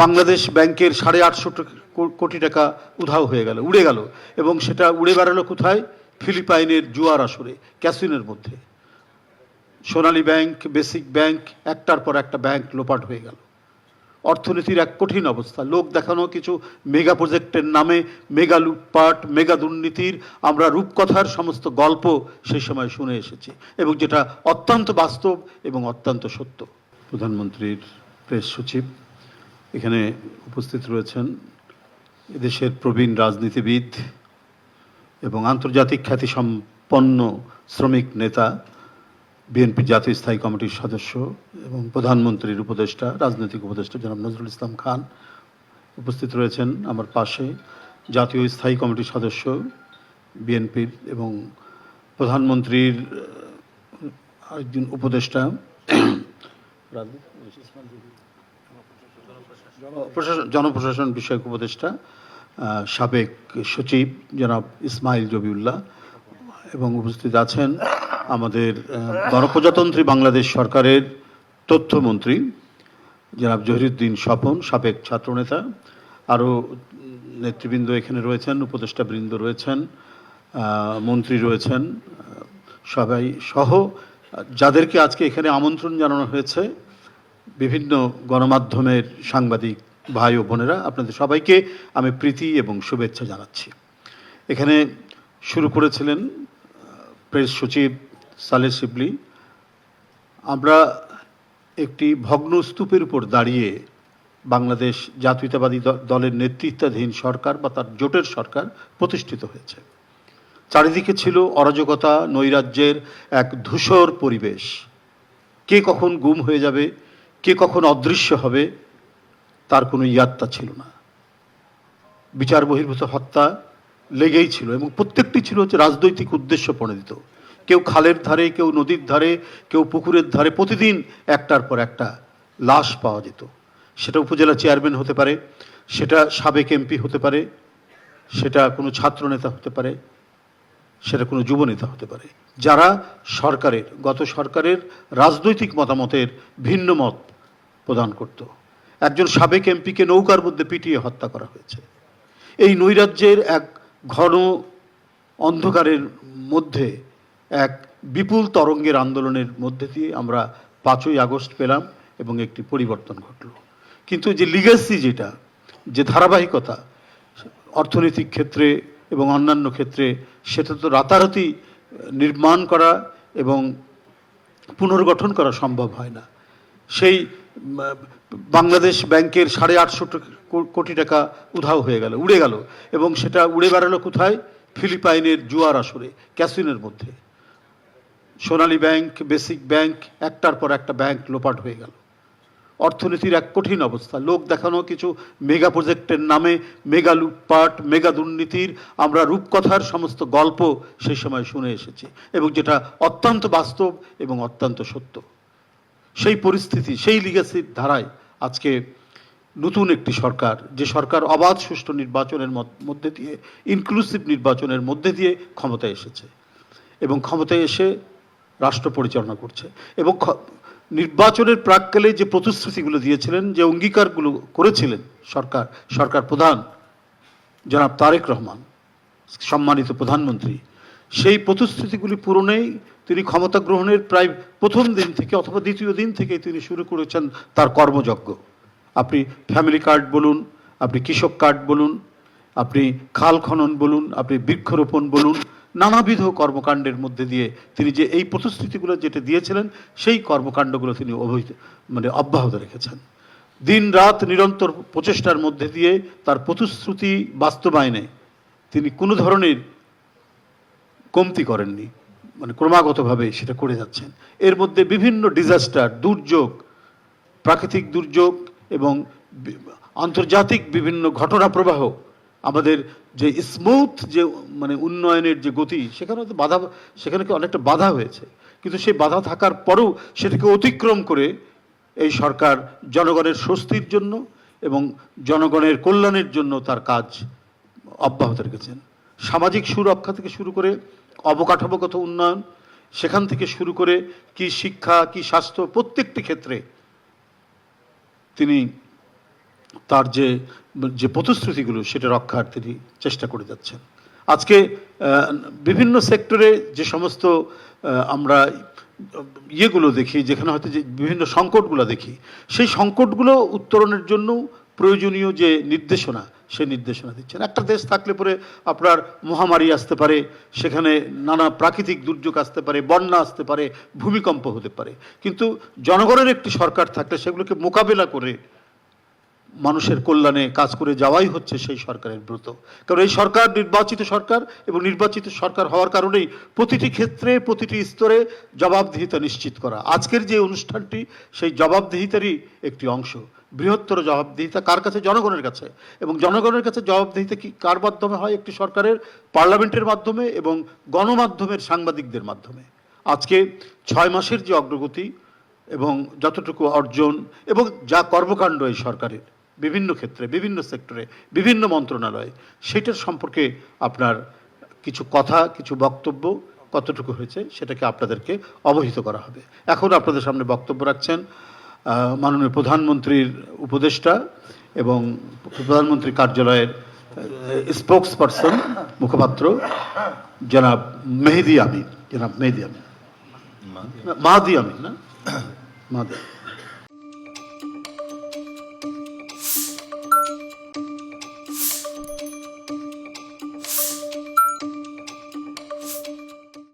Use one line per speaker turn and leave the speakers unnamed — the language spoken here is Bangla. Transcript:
বাংলাদেশ ব্যাংকের 850 কোটি টাকা উধাও হয়ে গেল, উড়ে গেল, এবং সেটা উড়ে বেড়ালো কোথায়? ফিলিপাইনের জুয়ার আসরে, ক্যাসিনোর মধ্যে। সোনালী ব্যাংক, বেসিক ব্যাংক, একটার পর একটা ব্যাংক লোপাট হয়ে গেল। অর্থনীতির এক কঠিন অবস্থা। লোক দেখানো কিছু মেগা প্রজেক্টের নামে মেগা লুটপাট, মেগা দুর্নীতির আমরা রূপকথার সমস্ত গল্প সেই সময় শুনে এসেছি, এবং যেটা অত্যন্ত বাস্তব এবং অত্যন্ত সত্য। প্রধানমন্ত্রীর প্রেস সচিব এখানে উপস্থিত রয়েছেন, এদেশের প্রবীণ রাজনীতিবিদ এবং আন্তর্জাতিক খ্যাতিসম্পন্ন শ্রমিক নেতা, বিএনপি জাতীয় স্থায়ী কমিটির সদস্য এবং প্রধানমন্ত্রীর উপদেষ্টা, রাজনৈতিক উপদেষ্টা জনাব নজরুল ইসলাম খান উপস্থিত রয়েছেন আমার পাশে, জাতীয় স্থায়ী কমিটির সদস্য বিএনপির এবং প্রধানমন্ত্রীর আরেকজন উপদেষ্টা জনপ্রশাসন বিষয়ক উপদেষ্টা সাবেক সচিব জনাব ইসমাইল জবিউল্লাহ, এবং উপস্থিত আছেন আমাদের গণপ্রজাতন্ত্রী বাংলাদেশ সরকারের তথ্যমন্ত্রী জনাব জহিরুদ্দিন স্বপন, সাবেক ছাত্রনেতা। আরও নেতৃবৃন্দ এখানে রয়েছেন, উপদেষ্টাবৃন্দ রয়েছেন, মন্ত্রী রয়েছেন, সবাই সহ যাদেরকে আজকে এখানে আমন্ত্রণ জানানো হয়েছে, বিভিন্ন গণমাধ্যমের সাংবাদিক ভাই ও বোনেরা, আপনাদের সবাইকে আমি প্রীতি এবং শুভেচ্ছা জানাচ্ছি। এখানে শুরু করেছিলেন প্রেস সচিব সালেহ শিবলি। আমরা একটি ভগ্ন স্তূপের উপর দাঁড়িয়ে বাংলাদেশ জাতীয়তাবাদী দলের নেতৃত্বাধীন সরকার বা তার জোটের সরকার প্রতিষ্ঠিত হয়েছে। চারিদিকে ছিল অরাজকতা, নৈরাজ্যের এক ধূসর পরিবেশ। কে কখন গুম হয়ে যাবে, কে কখন অদৃশ্য হবে, তার কোনো ইয়াত্তা ছিল না। বিচার বহির্ভূত হত্যা লেগেই ছিল, এবং প্রত্যেকটি ছিল হচ্ছে রাজনৈতিক উদ্দেশ্য প্রণোদিত। কেউ খালের ধারে, কেউ নদীর ধারে, কেউ পুকুরের ধারে প্রতিদিন একটার পর একটা লাশ পাওয়া যেত। সেটা উপজেলা চেয়ারম্যান হতে পারে, সেটা সাবেক এমপি হতে পারে, সেটা কোনো ছাত্রনেতা হতে পারে, সেটা কোনো যুবনেতা হতে পারে, যারা সরকারের, গত সরকারের রাজনৈতিক মতামতের ভিন্ন মত প্রদান করত। একজন সাবেক এমপিকে নৌকার মধ্যে পিটিয়ে হত্যা করা হয়েছে। এই নৈরাজ্যের এক ঘন অন্ধকারের মধ্যে এক বিপুল তরঙ্গের আন্দোলনের মধ্যে দিয়ে আমরা 5ই আগস্ট পেলাম এবং একটি পরিবর্তন ঘটল। কিন্তু যে লিগ্যাসি, যেটা যে ধারাবাহিকতা অর্থনৈতিক ক্ষেত্রে এবং অন্যান্য ক্ষেত্রে, সেটা তো রাতারাতি নির্মাণ করা এবং পুনর্গঠন করা সম্ভব হয় না। সেই বাংলাদেশ ব্যাংকের 850 কোটি টাকা উধাও হয়ে গেল, উড়ে গেল, এবং সেটা উড়ে বেড়ালো কোথায়? ফিলিপাইনের জুয়ার আসরে, ক্যাসিনোর মধ্যে। সোনালী ব্যাংক, বেসিক ব্যাংক, একটার পর একটা ব্যাংক লোপাট হয়ে গেল। অর্থনীতির এক কঠিন অবস্থা। লোক দেখানো কিছু মেগা প্রজেক্টের নামে মেগা লুটপাট, মেগা দুর্নীতির আমরা রূপকথার সমস্ত গল্প সেই সময় শুনে এসেছি, এবং যেটা অত্যন্ত বাস্তব এবং অত্যন্ত সত্য। সেই পরিস্থিতি, সেই লিগ্যাসির ধারায় আজকে নতুন একটি সরকার, যে সরকার অবাধ সুষ্ঠু নির্বাচনের মধ্যে দিয়ে, ইনক্লুসিভ নির্বাচনের মধ্যে দিয়ে ক্ষমতায় এসেছে, এবং ক্ষমতায় এসে রাষ্ট্র পরিচালনা করছে। এবং নির্বাচনের প্রাক্কালে যে প্রতিশ্রুতিগুলো দিয়েছিলেন, যে অঙ্গীকারগুলো করেছিলেন সরকার প্রধান জনাব তারেক রহমান, সম্মানিত প্রধানমন্ত্রী, সেই প্রতিশ্রুতিগুলি পূরণেই তিনি ক্ষমতা গ্রহণের প্রায় প্রথম দিন থেকে অথবা দ্বিতীয় দিন থেকে তিনি শুরু করেছেন তার কর্মযজ্ঞ। আপনি ফ্যামিলি কার্ড বলুন, আপনি কৃষক কার্ড বলুন, আপনি খাল খনন বলুন, আপনি বৃক্ষরোপণ বলুন, নানাবিধ কর্মকাণ্ডের মধ্যে দিয়ে তিনি যে এই প্রতিশ্রুতিগুলো যেটা দিয়েছিলেন, সেই কর্মকাণ্ডগুলো তিনি অব্যাহত রেখেছেন। দিন রাত নিরন্তর প্রচেষ্টার মধ্যে দিয়ে তার প্রতিশ্রুতি বাস্তবায়নে তিনি কোনো ধরনের কমতি করেননি, ক্রমাগতভাবে সেটা করে যাচ্ছেন। এর মধ্যে বিভিন্ন ডিজাস্টার, দুর্যোগ, প্রাকৃতিক দুর্যোগ এবং আন্তর্জাতিক বিভিন্ন ঘটনা প্রবাহ, আমাদের যে স্মুথ যে উন্নয়নের যে গতি, সেখানে অনেকটা বাধা হয়েছে। কিন্তু সেই বাধা থাকার পরেও সেটাকে অতিক্রম করে এই সরকার জনগণের স্বস্তির জন্য এবং জনগণের কল্যাণের জন্য তার কাজ অব্যাহত রেখেছেন। সামাজিক সুরক্ষা থেকে শুরু করে অবকাঠামোগত উন্নয়ন, সেখান থেকে শুরু করে কি শিক্ষা, কি স্বাস্থ্য, প্রত্যেকটি ক্ষেত্রে তিনি তার যে যে প্রতিশ্রুতিগুলো সেটা রক্ষার তিনি চেষ্টা করে যাচ্ছেন। আজকে বিভিন্ন সেক্টরে যে সমস্ত আমরা ইয়েগুলো দেখি, যেখানে হয়তো যে বিভিন্ন সংকটগুলো দেখি, সেই সংকটগুলো উত্তরণের জন্য প্রয়োজনীয় যে নির্দেশনা, সেই নির্দেশনা দিচ্ছেন। একটা দেশ থাকলে পরে আপনার মহামারী আসতে পারে, সেখানে নানা প্রাকৃতিক দুর্যোগ আসতে পারে, বন্যা আসতে পারে, ভূমিকম্প হতে পারে, কিন্তু জনগণের একটি সরকার থাকলে সেগুলোকে মোকাবেলা করে মানুষের কল্যাণে কাজ করে যাওয়াই হচ্ছে সেই সরকারের ব্রত। কারণ এই সরকার নির্বাচিত সরকার, এবং নির্বাচিত সরকার হওয়ার কারণেই প্রতিটি ক্ষেত্রে প্রতিটি স্তরে জবাবদিহিতা নিশ্চিত করা। আজকের যে অনুষ্ঠানটি সেই জবাবদিহিতারই একটি অংশ। বৃহত্তর জবাবদিহিতা কার কাছে? জনগণের কাছে। এবং জনগণের কাছে জবাবদিহিতা কি কার মাধ্যমে হয়? একটি সরকারের পার্লামেন্টের মাধ্যমে এবং গণমাধ্যমের সাংবাদিকদের মাধ্যমে। আজকে 6 মাসের যে অগ্রগতি এবং যতটুকু অর্জন এবং যা কর্মকাণ্ড এই সরকারের বিভিন্ন ক্ষেত্রে, বিভিন্ন সেক্টরে, বিভিন্ন মন্ত্রণালয়ে, সেটার সম্পর্কে আপনার কিছু কথা, কিছু বক্তব্য কতটুকু হয়েছে সেটাকে আপনাদেরকে অবহিত করা হবে। এখন আপনাদের সামনে বক্তব্য রাখছেন মাননীয় প্রধানমন্ত্রীর উপদেষ্টা এবং প্রধানমন্ত্রী কার্যালয়ের স্পোক্স পারসন, মুখপাত্র জনাব মেহেদী আমিন। জনাব মেহেদী আমিন, মাহাদি আমিন না, মাহাদি।